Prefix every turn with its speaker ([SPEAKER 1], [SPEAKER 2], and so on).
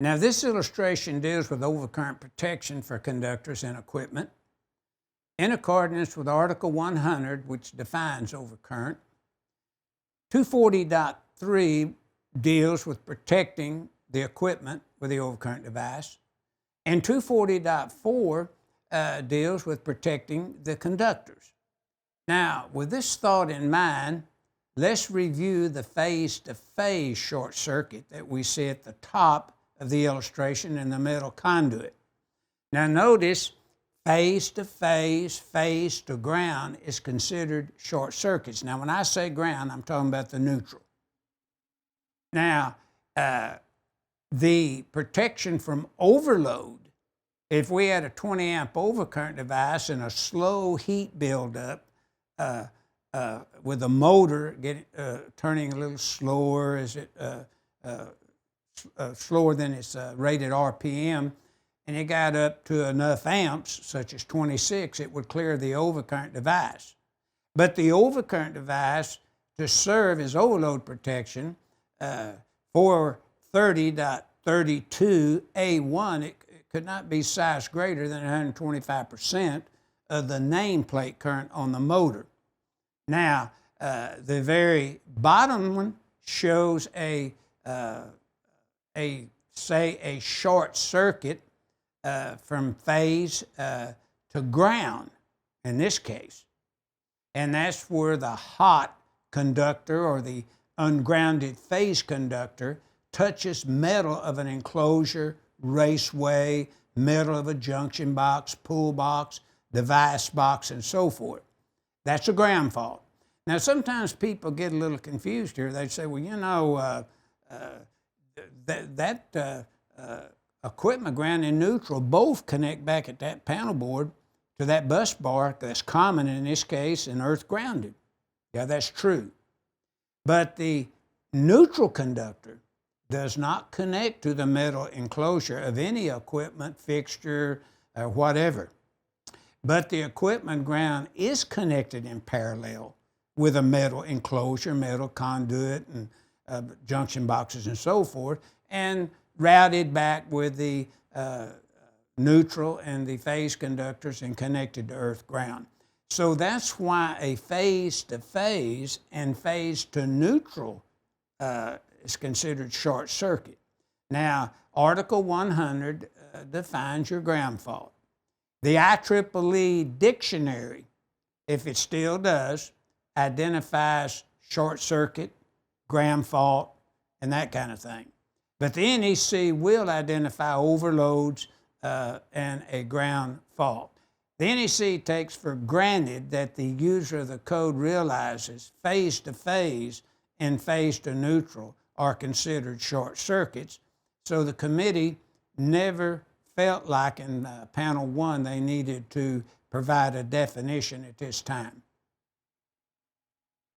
[SPEAKER 1] Now, this illustration deals with overcurrent protection for conductors and equipment. In accordance with Article 100, which defines overcurrent, 240.3 deals with protecting the equipment with the overcurrent device, and 240.4 deals with protecting the conductors. Now, with this thought in mind, let's review the phase-to-phase short circuit that we see at the top of the illustration in the metal conduit. Now notice, phase-to-phase, phase to ground is considered short circuits. Now when I say ground, I'm talking about the neutral. Now, the protection from overload, if we had a 20 amp overcurrent device and a slow heat buildup with a motor turning a little slower as it slower than its rated RPM, and it got up to enough amps, such as 26, it would clear the overcurrent device. But the overcurrent device, to serve as overload protection, 430.32A1, it could not be sized greater than 125% of the nameplate current on the motor. Now, the very bottom one shows a short circuit from phase to ground in this case. And that's where the hot conductor or the ungrounded phase conductor touches metal of an enclosure, raceway, metal of a junction box, pull box, device box, and so forth. That's a ground fault. Now, sometimes people get a little confused here. They say, well, you know, that equipment ground and neutral both connect back at that panel board to that bus bar that's common in this case and earth grounded. Yeah, that's true. But the neutral conductor does not connect to the metal enclosure of any equipment, fixture, or whatever. But the equipment ground is connected in parallel with a metal enclosure, metal conduit, and junction boxes and so forth, and routed back with the neutral and the phase conductors and connected to earth ground. So that's why a phase-to-phase and phase-to-neutral is considered short circuit. Now, Article 100 defines your ground fault. The IEEE dictionary, if it still does, identifies short circuit, ground fault, and that kind of thing. But the NEC will identify overloads and a ground fault. The NEC takes for granted that the user of the code realizes phase-to-phase and phase-to-neutral are considered short circuits, so the committee never felt like in panel 1 they needed to provide a definition at this time.